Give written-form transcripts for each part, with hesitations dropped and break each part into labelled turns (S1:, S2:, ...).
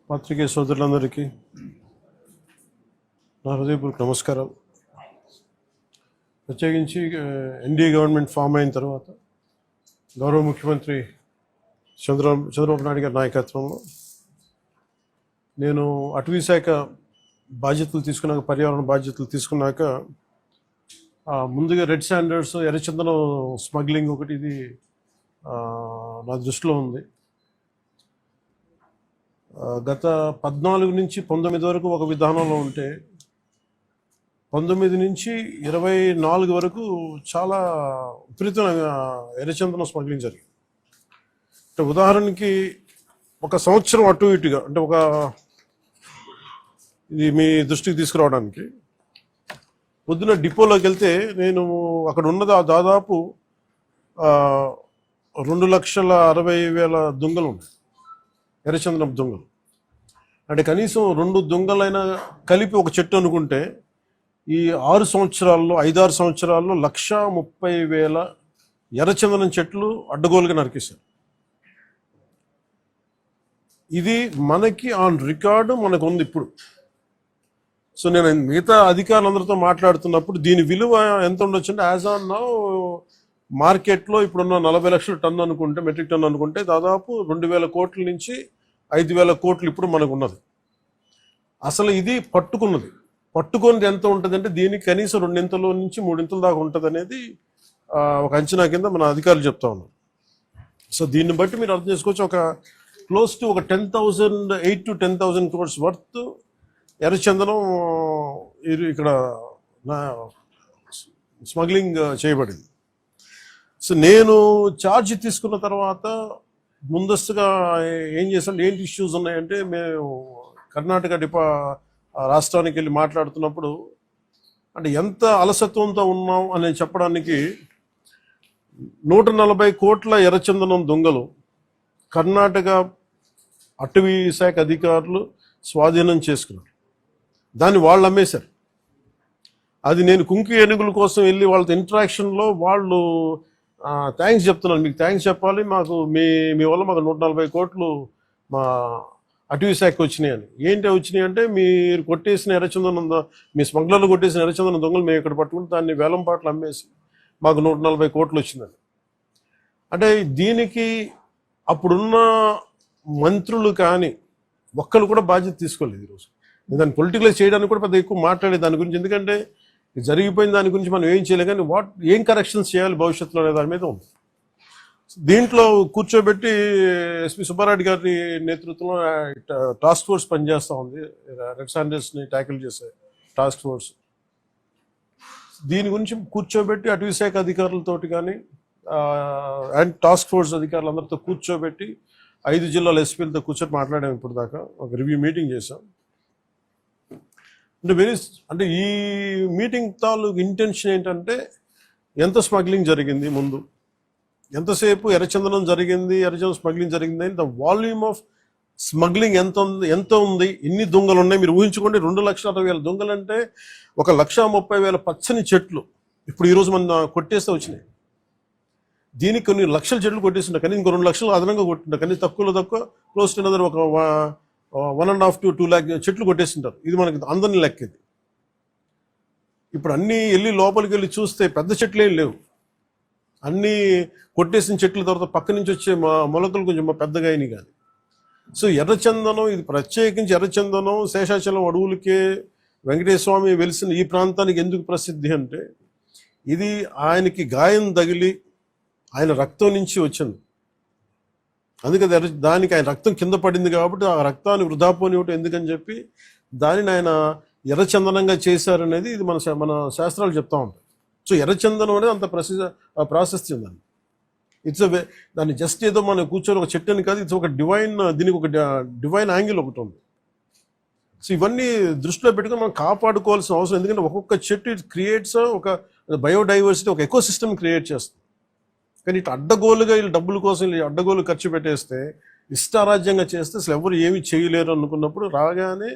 S1: పాత్రికేయ సోదరులందరికీ నా హృదయపూర్వక నమస్కారం. ప్రత్యేకించి ఎన్డీఏ గవర్నమెంట్ ఫామ్ అయిన తర్వాత గౌరవ ముఖ్యమంత్రి చంద్రబాబు నాయుడు గారి నాయకత్వంలో నేను అటవీ శాఖ బాధ్యతలు తీసుకున్నాక, పర్యావరణ బాధ్యతలు తీసుకున్నాక ముందుగా రెడ్ శాండర్స్, ఎర్రచందనం స్మగ్లింగ్ ఒకటి ఇది నా దృష్టిలో ఉంది. గత 14 నుంచి 19 వరకు ఒక విధానంలో ఉంటే 19 నుంచి 24 వరకు చాలా విపరీతమైన ఎర్రచందనం స్మగ్లింగ్ జరిగింది. అంటే ఉదాహరణకి ఒక సంవత్సరం అటు ఇటుగా, అంటే ఇది మీ దృష్టికి తీసుకురావడానికి, పొద్దున డిపోలోకి వెళ్తే నేను అక్కడ ఉన్నది దాదాపు 2,60,60,000 దొంగలు ఉన్నాయి, ఎర్రచందనం దొంగలు. అంటే కనీసం 2 దొంగలైనా కలిపి ఒక చెట్టు అనుకుంటే ఈ 5-6 సంవత్సరాల్లో 1,30,000 ఎర్రచందనం చెట్లు అడ్డగోలుగా నరికేశారు. ఇది మనకి ఆన్ రికార్డు మనకు ఉంది ఇప్పుడు. సో నేను మిగతా అధికారులందరితో మాట్లాడుతున్నప్పుడు దీని విలువ ఎంత ఉండొచ్చు అంటే, యాజ్ ఆన్ నౌ మార్కెట్లో ఇప్పుడున్న 40 లక్షల టన్ను అనుకుంటే, మెట్రిక్ టన్ను అనుకుంటే, దాదాపు 2,000 కోట్ల నుంచి 5,000 కోట్లు ఇప్పుడు మనకు ఉన్నది. అసలు ఇది పట్టుకున్నది ఎంత ఉంటుంది అంటే, దీనికి కనీసం 2 నుంచి 3 దాకా ఉంటుంది అనేది ఒక అంచనా కింద మన అధికారులు చెప్తా ఉన్నారు. సో దీన్ని బట్టి మీరు అర్థం చేసుకోవచ్చు, ఒక క్లోజ్ టు ఒక 8,000 to 10,000 crores వర్త్ ఎర్రచందనం ఇక్కడ స్మగ్లింగ్ చేయబడింది. సో నేను ఛార్జ్ తీసుకున్న తర్వాత ముందస్తుగా ఏం చేసాం, ఏంటి ఇష్యూస్ ఉన్నాయంటే, మేము కర్ణాటక రాష్ట్రానికి వెళ్ళి మాట్లాడుతున్నప్పుడు, అంటే ఎంత అలసత్వంతో ఉన్నాం అని చెప్పడానికి 140 కోట్ల ఎర్రచందనం దొంగలు కర్ణాటక అటవీ శాఖ అధికారులు స్వాధీనం చేసుకున్నారు. దాన్ని వాళ్ళు అమ్మేశారు. అది నేను కుంకి ఏనుగుల కోసం వెళ్ళి వాళ్ళతో ఇంటరాక్షన్లో వాళ్ళు థ్యాంక్స్ చెప్తున్నాను, మీకు థ్యాంక్స్ చెప్పాలి, మాకు మీ వల్ల మాకు 140 కోట్లు మా అటవీ శాఖకి వచ్చినాయి అని. ఏంటి వచ్చినాయి అంటే, మీరు కొట్టేసిన ఎర్రచందనం, మీ స్మగ్లర్లు కొట్టేసిన ఎర్రచందనం దొంగలు మేము ఇక్కడ పట్టుకుని దాన్ని వేలం పాటలు అమ్మేసి మాకు 140 కోట్లు వచ్చిందని. అంటే దీనికి అప్పుడున్న మంత్రులు కానీ ఒక్కరు కూడా బాధ్యత తీసుకోలేదు ఈరోజు. దాన్ని పొలిటికలైజ్ చేయడానికి కూడా పెద్ద ఎక్కువ మాట్లాడే దాని గురించి, ఎందుకంటే జరిగిపోయిన దాని గురించి మనం ఏం చేయలేం, కానీ ఏం కరెక్షన్స్ చేయాలి భవిష్యత్తులో అనే దాని మీద ఉంది. దీంట్లో కూర్చోబెట్టి ఎస్పీ సుబ్బారెడ్డి గారి నేతృత్వంలో టాస్క్ ఫోర్స్ పనిచేస్తూ ఉంది, రెడ్ శాండర్స్ని ట్యాకిల్ చేసే టాస్క్ ఫోర్స్. దీని గురించి కూర్చోబెట్టి అటవీ శాఖ అధికారులతోటి కానీ అండ్ టాస్క్ ఫోర్స్ అధికారులందరితో కూర్చోబెట్టి 5 జిల్లాల ఎస్పీలతో కూర్చొని మాట్లాడాము. ఇప్పుడు దాకా ఒక రివ్యూ మీటింగ్ చేసాం. అంటే ఈ మీటింగ్ తాలూకు ఇంటెన్షన్ ఏంటంటే, ఎంత స్మగ్లింగ్ జరిగింది, ముందు ఎంతసేపు ఎర్రచందనం జరిగింది, ఎర్రచందనం స్మగ్లింగ్ జరిగింది అని, ద వాల్యూమ్ ఆఫ్ స్మగ్లింగ్ ఎంత ఉంది, ఎన్ని దొంగలు ఉన్నాయి మీరు ఊహించుకోండి. 2,60,000 దొంగలు అంటే 1,30,000 పచ్చని చెట్లు ఇప్పుడు ఈరోజు మన కొట్టేస్తే వచ్చినాయి. దీనికి కొన్ని లక్షల చెట్లు కొట్టేస్తుంటారు, కానీ ఇంకో 2 లక్షలు అదనంగా కొట్టింటారు, కానీ తక్కువ క్లోజ్ టు ఒక 1.5 to 2 lakh చెట్లు కొట్టేస్తుంటారు. ఇది మనకి అందరిని లెక్కేది. ఇప్పుడు అన్నీ వెళ్ళి లోపలికి వెళ్ళి చూస్తే పెద్ద చెట్లు ఏం లేవు, అన్నీ కొట్టేసిన చెట్ల తర్వాత పక్క నుంచి వచ్చే మొలకలు కొంచెం పెద్దగా అయినాయి కానీ. సో ఎర్రచందనం, ఇది ప్రత్యేకించి ఎర్రచందనం శేషాచలం అడవులకే వెంకటేశ్వర స్వామి వెలిసిన ఈ ప్రాంతానికి ఎందుకు ప్రసిద్ధి అంటే, ఇది ఆయనకి గాయం తగిలి ఆయన రక్తం నుంచి వచ్చింది. అందుకని దానికి ఆయన రక్తం కింద పడింది కాబట్టి ఆ రక్తాన్ని వృధా పోనివ్వటం ఎందుకని చెప్పి దానిని ఆయన ఎర్రచందనంగా చేశారనేది ఇది మన శాస్త్రాలు చెప్తా ఉంటాయి. సో ఎర్రచందనం అనేది అంత ప్రాశస్త్యం దాన్ని. దాన్ని జస్ట్ ఏదో మనం కూర్చొని ఒక చెట్టు అని కాదు, ఇట్స్ ఒక డివైన్, దీనికి ఒక డివైన్ యాంగిల్ ఒకటి ఉంది. సో ఇవన్నీ దృష్టిలో పెట్టుకుని మనం కాపాడుకోవాల్సిన అవసరం, ఎందుకంటే ఒక్కొక్క చెట్టు ఇట్ క్రియేట్స్ ఒక బయోడైవర్సిటీ, ఒక ఎకో సిస్టమ్ క్రియేట్ చేస్తుంది. కానీ ఇటు అడ్డగోలుగా వీళ్ళు డబ్బుల కోసం అడ్డగోలు ఖర్చు పెట్టేస్తే, ఇష్టారాజ్యంగా చేస్తే అసలు ఎవరు ఏమి చేయలేరు అనుకున్నప్పుడు రాగానే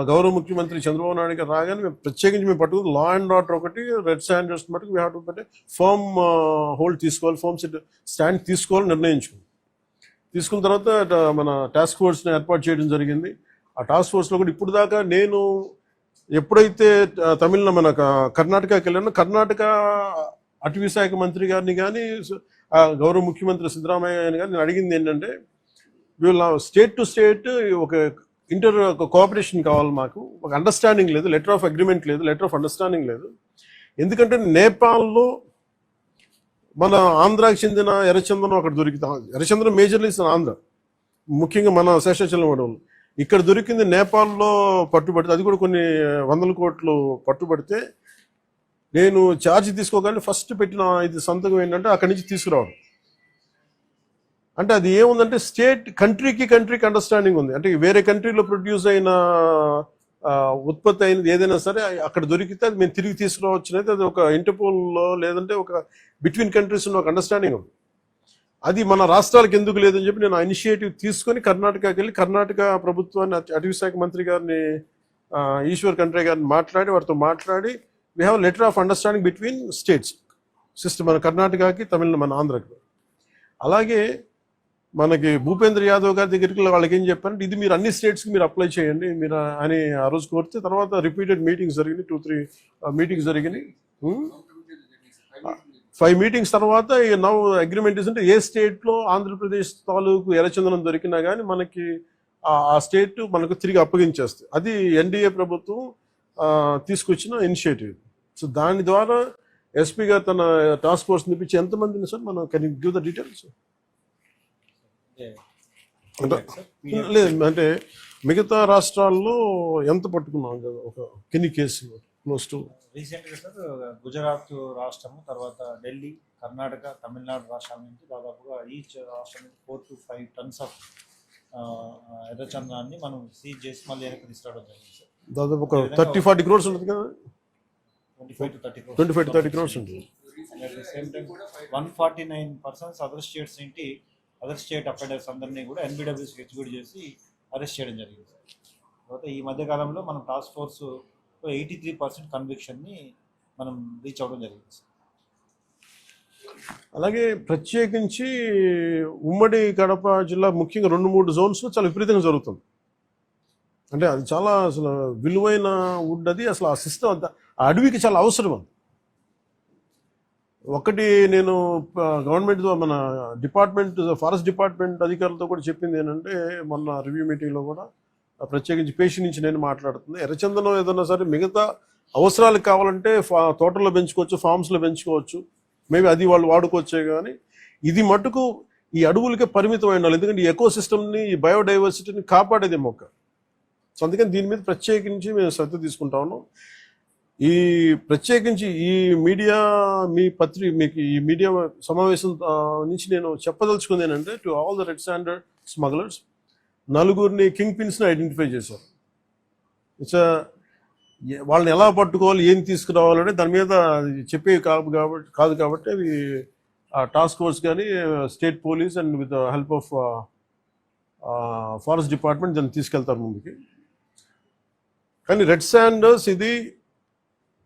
S1: గౌరవ ముఖ్యమంత్రి చంద్రబాబు నాయుడు గారు రాగానే మేము ప్రత్యేకించి మేము పట్టుకుని లా అండ్ ఆర్డర్ ఒకటి, రెడ్ శాండర్స్ మటుకు we have to firm hold తీసుకోవాలి, ఫర్మ్ స్టాండ్ తీసుకోవాలని నిర్ణయించుకుంది. తీసుకున్న తర్వాత మన టాస్క్ ఫోర్స్ని ఏర్పాటు చేయడం జరిగింది. ఆ టాస్క్ ఫోర్స్లో కూడా ఇప్పుడు దాకా నేను ఎప్పుడైతే తమిళ మన కర్ణాటకకి వెళ్ళానో, కర్ణాటక అటవీ శాఖ మంత్రి గారిని కానీ గౌరవ ముఖ్యమంత్రి సిద్ధరామయ్య గారిని కానీ నేను అడిగింది ఏంటంటే, వీళ్ళ స్టేట్ టు స్టేట్ ఒక కోఆపరేషన్ కావాలి, మాకు ఒక అండర్స్టాండింగ్ లేదు, లెటర్ ఆఫ్ అగ్రిమెంట్ లేదు, లెటర్ ఆఫ్ అండర్స్టాండింగ్ లేదు. ఎందుకంటే నేపాల్లో మన ఆంధ్రాకి చెందిన ఎర్రచందనం అక్కడ దొరికితే, ఎర్రచందనం మేజర్లీ ఆంధ్ర, ముఖ్యంగా మన శేషాచలం అడవులు, ఇక్కడ దొరికింది నేపాల్లో పట్టుబడితే, అది కూడా కొన్ని 100 కోట్లు పట్టుబడితే, నేను ఛార్జ్ తీసుకోగానే ఫస్ట్ పెట్టిన ఇది సంతకం ఏంటంటే అక్కడి నుంచి తీసుకురావడం. అంటే అది ఏముందంటే కంట్రీకి అండర్స్టాండింగ్ ఉంది. అంటే వేరే కంట్రీలో ప్రొడ్యూస్ అయిన ఉత్పత్తి అయినది ఏదైనా సరే అక్కడ దొరికితే అది మేము తిరిగి తీసుకురావచ్చు అనేది, అది ఒక ఇంటర్పోల్లో లేదంటే ఒక బిట్వీన్ కంట్రీస్ ఉన్న ఒక అండర్స్టాండింగ్ ఉంది. అది మన రాష్ట్రాలకు ఎందుకు లేదని చెప్పి నేను ఆ ఇనిషియేటివ్ తీసుకొని కర్ణాటకకి వెళ్ళి కర్ణాటక ప్రభుత్వాన్ని, అటవీ శాఖ మంత్రి గారిని ఈశ్వర్ ఖండ్రే గారిని వారితో మాట్లాడి we have letter of understanding between states system, మన కర్ణాటకకి మన ఆంధ్రకి. అలాగే మనకి భూపేంద్ర యాదవ్ గారి దగ్గరికి వాళ్ళకి ఏం చెప్పారంటే, ఇది మీరు అన్ని స్టేట్స్కి మీరు అప్లై చేయండి మీరు అని ఆ రోజు కోరితే, తర్వాత రిపీటెడ్ మీటింగ్స్ జరిగినాయి, 2-3 మీటింగ్స్ జరిగినాయి. 5 మీటింగ్స్ తర్వాత నౌ అగ్రిమెంట్ అంటే ఏ స్టేట్లో ఆంధ్రప్రదేశ్ తాలూకు ఎర్రచందనం దొరికినా కానీ మనకి ఆ స్టేట్ మనకు తిరిగి అప్పగించేస్తుంది. అది ఎన్డీఏ ప్రభుత్వం తీసుకొచ్చిన ఇనిషియేటివ్. సో దాని ద్వారా ఎస్పీ గారు తన టాస్క్ ఫోర్స్ నిపించి ఎంతమందిని సార్ మనం can you give the details? లేదు అంటే మిగతా రాష్ట్రాల్లో ఎంత పట్టుకున్నాం కదా, ఒక కెన్ని కేసులు క్లోజ్ టు
S2: రీసెంట్గా సార్ గుజరాత్ రాష్ట్రము, తర్వాత ఢిల్లీ, కర్ణాటక, తమిళనాడు రాష్ట్రాల నుంచి దాదాపుగా ఈచ్ రాష్ట్రం నుంచి 4 to 5 tons ఆఫ్ ఎర్రచందనాన్ని మనం సీజ్ చేసి మళ్ళీ వెనక్కి తీసుకురావడం జరిగింది సార్.
S1: దాదాపు ఒక 30-40 crores ఉంటుంది కదా,
S2: 25 to 30 crores.
S1: 25 to 30 crores ఉంటుంది.
S2: At the same time 149 persons other states ఏంటి, అదర్ స్టేట్ అఫెండర్స్ అందరినీ కూడా NBWC ఎగ్జిక్యూట్ చేసి అరెస్ట్ చేయడం జరిగింది సార్. తర్వాత ఈ మధ్యకాలంలో మనం టాస్క్ ఫోర్స్ 83% కన్విక్షన్ని మనం రీచ్ అవ్వడం జరిగింది సార్.
S1: అలాగే ప్రత్యేకించి ఉమ్మడి కడప జిల్లా ముఖ్యంగా 2-3 జోన్స్లో చాలా విపరీతంగా జరుగుతుంది. అంటే అది చాలా అసలు విలువైన వుడ్, అది అసలు ఆ సిస్టమ్ అంతా ఆ అడవికి చాలా అవసరం. అది ఒకటి నేను గవర్నమెంట్ మన డిపార్ట్మెంట్ ఫారెస్ట్ డిపార్ట్మెంట్ అధికారులతో కూడా చెప్పింది ఏంటంటే, మొన్న రివ్యూ మీటింగ్లో కూడా ప్రత్యేకించి పేషి నుంచి నేను మాట్లాడుతుంది, ఎర్రచందనం ఏదైనా సరే మిగతా అవసరాలకు కావాలంటే తోటల్లో పెంచుకోవచ్చు, ఫార్మ్స్లో పెంచుకోవచ్చు, మేబీ అది వాళ్ళు వాడుకోవచ్చే. కానీ ఇది మటుకు ఈ అడవులకే పరిమితం అయిన వాళ్ళు, ఎందుకంటే ఈ ఎకో సిస్టమ్ని, ఈ బయోడైవర్సిటీని కాపాడేది మొక్క. సో అందుకని దీని మీద ప్రత్యేకించి మేము శ్రద్ధ తీసుకుంటా ఉన్నాం. ఈ ప్రత్యేకించి ఈ మీడియా మీకు ఈ మీడియా సమావేశం నుంచి నేను చెప్పదలుచుకుంది ఏంటంటే, to all the red sander smugglers, 4 కింగ్ పిన్స్ని ఐడెంటిఫై చేశారు. వాళ్ళని ఎలా పట్టుకోవాలి, ఏం తీసుకురావాలంటే దాని మీద చెప్పేవి కాదు కాబట్టి అవి టాస్క్ ఫోర్స్ కానీ state police and with help of forest department దాన్ని తీసుకెళ్తారు ముందుకి. కానీ రెడ్ శాండర్స్ ఇది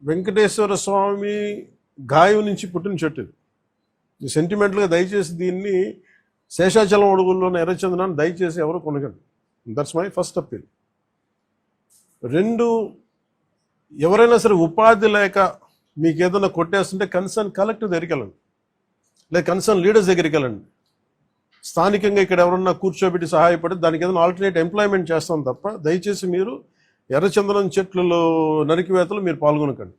S1: వెంకటేశ్వర స్వామి గాయం నుంచి పుట్టిన చెట్టు. ఇది సెంటిమెంటల్గా దయచేసి దీన్ని శేషాచలం అడవుల్లోని ఎర్రచందనాన్ని దయచేసి ఎవరు కొనగండి. That's my first appeal. 2, ఎవరైనా సరే ఉపాధి లేక మీకు ఏదైనా కొట్టేస్తుంటే కన్సర్న్ కలెక్టర్ దగ్గరికి వెళ్ళండి, లేదా కన్సర్న్ లీడర్స్ దగ్గరికి వెళ్ళండి. స్థానికంగా ఇక్కడ ఎవరన్నా కూర్చోబెట్టి సహాయపడి దానికి ఏదైనా ఆల్టర్నేట్ ఎంప్లాయ్మెంట్ చేస్తాం తప్ప దయచేసి మీరు ఎర్రచందనం చెట్లలో నరికివేతలు మీరు పాల్గొనకండి.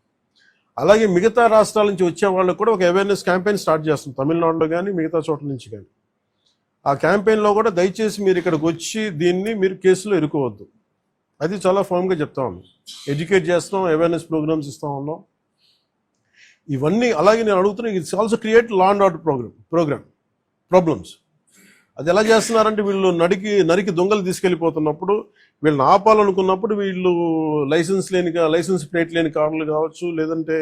S1: అలాగే మిగతా రాష్ట్రాల నుంచి వచ్చే వాళ్ళకు కూడా ఒక అవేర్నెస్ క్యాంపెయిన్ స్టార్ట్ చేస్తాం, తమిళనాడులో కానీ మిగతా చోట్ల నుంచి కానీ. ఆ క్యాంపెయిన్లో కూడా దయచేసి మీరు ఇక్కడికి వచ్చి దీన్ని మీరు కేసులో ఇరుకోవద్దు, అది చాలా ఫామ్గా చెప్తా ఉన్నాం. ఎడ్యుకేట్ చేస్తున్నాం, అవేర్నెస్ ప్రోగ్రామ్స్ ఇస్తూ ఉన్నాం, ఇవన్నీ. అలాగే నేను అడుగుతున్నా, it's also create law and order problems. అది ఎలా చేస్తున్నారంటే, వీళ్ళు నరికి దొంగలు తీసుకెళ్ళిపోతున్నప్పుడు వీళ్ళని ఆపాలనుకున్నప్పుడు వీళ్ళు లైసెన్స్ ప్లేట్ లేని కార్లు కావచ్చు, లేదంటే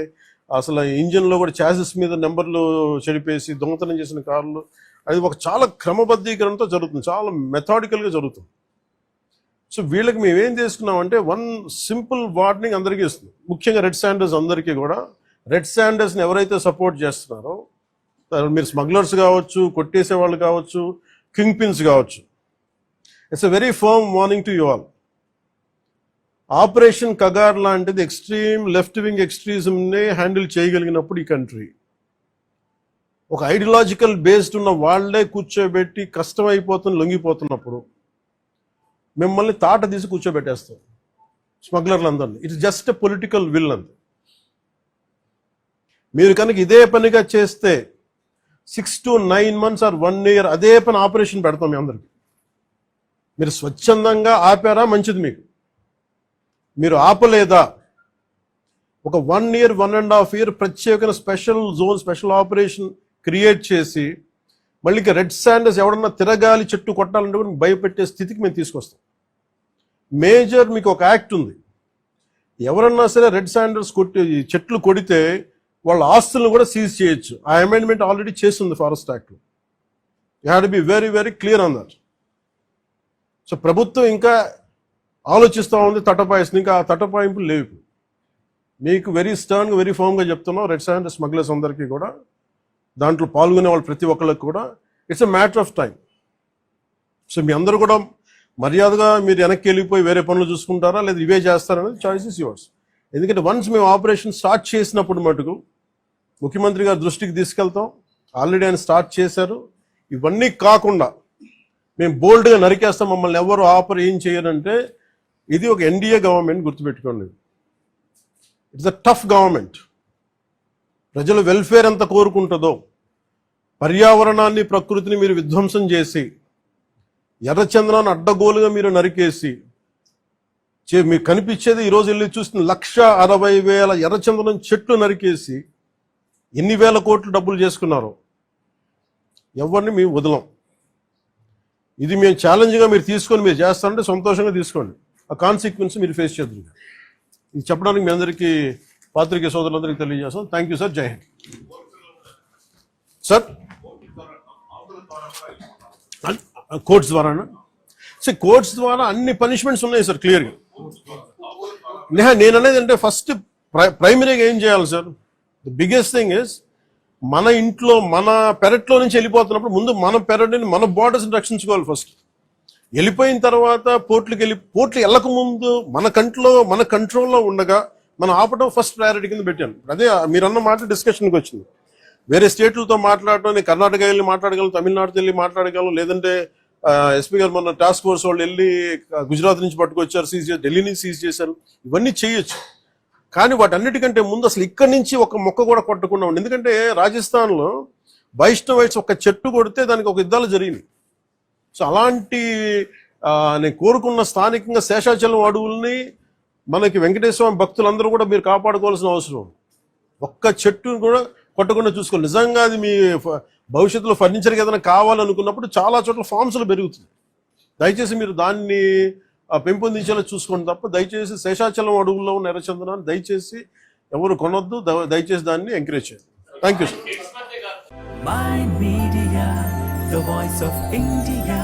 S1: అసలు ఇంజిన్లో కూడా చాసెస్ మీద నెంబర్లు చెడిపేసి దొంగతనం చేసిన కార్లు, అది ఒక చాలా క్రమబద్ధీకరణతో జరుగుతుంది, చాలా మెథాడికల్గా జరుగుతుంది. సో వీళ్ళకి మేమేం చేసుకున్నామంటే, 1 సింపుల్ వార్నింగ్ అందరికీ ఇస్తుంది, ముఖ్యంగా రెడ్ శాండర్స్ అందరికీ కూడా. రెడ్ శాండర్స్ని ఎవరైతే సపోర్ట్ చేస్తున్నారో, మీరు స్మగ్లర్స్ కావచ్చు, కొట్టేసే వాళ్ళు కావచ్చు, కింగ్ పిన్స్ కావచ్చు. It's a very firm warning to you all. Operation Kagar లాంటిది ఎక్స్ట్రీమ్ లెఫ్ట్ వింగ్ ఎక్స్ట్రీజంని హ్యాండిల్ చేయగలిగినప్పుడు ఈ కంట్రీ, ఒక ఐడియాలజికల్ బేస్డ్ ఉన్న వాళ్లే కూర్చోబెట్టి కష్టమైపోతున్న లొంగిపోతున్నప్పుడు మిమ్మల్ని తాట తీసి కూర్చోబెట్టేస్తాం స్మగ్లర్లందరినీ. It's just a political will అంతే. మీరు కనుక ఇదే పనిగా చేస్తే 6 to 9 months ఆర్ 1 year అదే పని ఆపరేషన్ పెడతాం మీ అందరికి. మీరు స్వచ్ఛందంగా ఆపారా మంచిది, మీరు ఆపలేదా ఒక 1 year 1.5 year ప్రత్యేకమైన special zone special operation create చేసి మళ్ళీ రెడ్ శాండర్స్ ఎవడన్నా తిరగాలి చెట్టు కొట్టాలంటే కూడా భయపెట్టే స్థితికి మేము తీసుకొస్తాం. మేజర్ మీకు ఒక యాక్ట్ ఉంది, ఎవరన్నా సరే రెడ్ శాండర్స్ చెట్లు కొడితే వాళ్ళ ఆస్తులను కూడా సీజ్ చేయొచ్చు. ఆ అమెండ్మెంట్ ఆల్రెడీ చేస్తుంది forest act. You have to be very very clear on that. So ప్రభుత్వం ఇంకా ఆలోచిస్తూ ఉంది తటపాయిస్తుంది, ఇంకా ఆ తటపాయింపులు లేవు. మీకు వెరీ స్టర్న్గా వెరీ ఫర్మ్గా చెప్తున్నాం, రెడ్ శాండర్ స్మగ్లర్స్ అందరికీ కూడా, దాంట్లో పాల్గొనే వాళ్ళు ప్రతి ఒక్కరికి కూడా it's a matter of time. So మీ అందరూ కూడా మర్యాదగా మీరు వెనక్కి వెళ్ళిపోయి వేరే పనులు చూసుకుంటారా లేదా ఇవే చేస్తారనేది చాయిస్ ఇస్ యువర్స్. ఎందుకంటే వన్స్ మేము ఆపరేషన్ స్టార్ట్ చేసినప్పుడు మటుకు ముఖ్యమంత్రి గారి దృష్టికి తీసుకెళ్తాం, ఆల్రెడీ ఆయన స్టార్ట్ చేశారు. ఇవన్నీ కాకుండా మేము బోల్డ్గా నరికేస్తాం, మమ్మల్ని ఎవరు ఆపర్ ఏం చేయరంటే ఇది ఒక ఎన్డీఏ గవర్నమెంట్, గుర్తుపెట్టుకోండి. It's a tough government. ప్రజల వెల్ఫేర్ ఎంత కోరుకుంటుందో, పర్యావరణాన్ని ప్రకృతిని మీరు విధ్వంసం చేసి ఎర్రచందనాన్ని అడ్డగోలుగా మీరు నరికేసి మీకు కనిపించేది ఈరోజు వెళ్ళి చూస్తున్న 160,000 ఎర్రచందనం చెట్లు నరికేసి ఎన్ని వేల కోట్లు డబ్బులు చేసుకున్నారు. ఎవరిని మేము వదలం. ఇది మేము ఛాలెంజ్గా మీరు తీసుకొని మీరు చేస్తారంటే సంతోషంగా తీసుకోండి, ఆ కాన్సిక్వెన్స్ మీరు ఫేస్ చేద్దరు. ఇది చెప్పడానికి మీ అందరికీ పాత్రికేయ సోదరులందరికీ తెలియజేస్తాం. Thank you sir. Jai Hind sir. Courts ద్వారానా సార్? కోర్ట్స్ ద్వారా అన్ని పనిష్మెంట్స్ ఉన్నాయి సార్ క్లియర్గా. నేను అనేది అంటే ఫస్ట్ ప్రైమరీగా ఏం చేయాలి sir? The biggest thing is మన ఇంట్లో మన పెరట్లో నుంచి వెళ్ళిపోతున్నప్పుడు ముందు మన పెరట్ని మన బార్డర్స్ని రక్షించుకోవాలి ఫస్ట్. వెళ్ళిపోయిన తర్వాత పోర్ట్లు వెళ్ళక ముందు మన కంట్రోల్లో ఉండగా మనం ఆపడం ఫస్ట్ ప్రయారిటీ కింద పెట్టాను. అదే మీరు అన్న మాట డిస్కషన్కి వచ్చింది. వేరే స్టేట్లతో మాట్లాడటం, నేను కర్ణాటక వెళ్ళి మాట్లాడగలను, తమిళనాడుతో వెళ్ళి మాట్లాడగలను, లేదంటే ఎస్పీ గారు మొన్న టాస్క్ ఫోర్స్ వాళ్ళు వెళ్ళి గుజరాత్ నుంచి పట్టుకొచ్చారు, సీజ్ చేశారు, ఢిల్లీ నుంచి సీజ్ చేశారు. ఇవన్నీ చేయొచ్చు, కానీ వాటన్నిటికంటే ముందు అసలు ఇక్కడి నుంచి ఒక మొక్క కూడా కొట్టకుండా ఉండి. ఎందుకంటే రాజస్థాన్లో వైష్ణవైట్స్ ఒక చెట్టు కొడితే దానికి ఒక యుద్ధాలు జరిగినాయి. సో అలాంటి నేను కోరుకున్న స్థానికంగా శేషాచలం అడవుల్ని మనకి వెంకటేశ్వర భక్తులందరూ కూడా మీరు కాపాడుకోవాల్సిన అవసరం. ఒక్క చెట్టును కూడా కొట్టకుండా చూసుకోవాలి. నిజంగా అది మీ భవిష్యత్తులో ఫర్నిచర్కి ఏదైనా కావాలనుకున్నప్పుడు చాలా చోట్ల ఫార్మ్స్లో పెరుగుతుంది. దయచేసి మీరు దాన్ని పెంపొందించేలా చూసుకోండి తప్ప దయచేసి శేషాచలం అడవుల్లో ఉన్న ఎర్రచందనాన్ని దయచేసి ఎవరు కొనొద్దు. దయచేసి దాన్ని ఎంకరేజ్ చేయండి. Thank you sir.
S3: Mind Media, the voice of India.